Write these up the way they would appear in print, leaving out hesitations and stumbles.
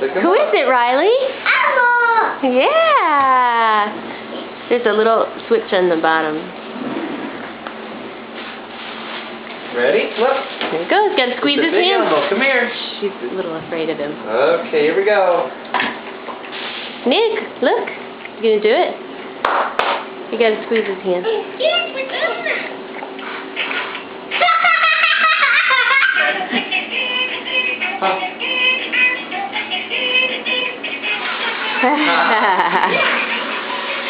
pick him Who up. is it, Riley? Elmo! Yeah. There's a little switch on the bottom. Ready? Look. Here it goes. Gotta squeeze It's a his big hand. Elmo. Come here. She's a little afraid of him. Okay, here we go. Nick, look. You gonna do it? You gotta squeeze his hand. Yes, we're doing that.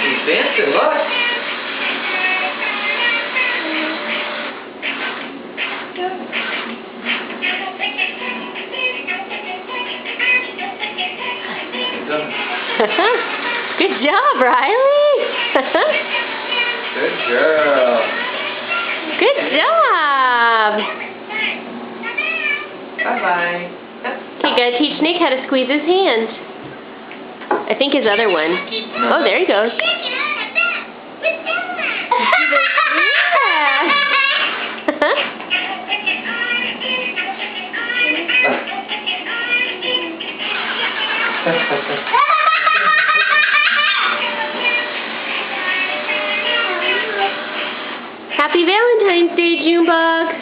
He's dancing, look. Good job, Riley. Good girl. Good job. Bye-bye. You gotta teach Nick how to squeeze his hand. I think his other one. Oh, there he goes. Happy Valentine's Day, Junebug.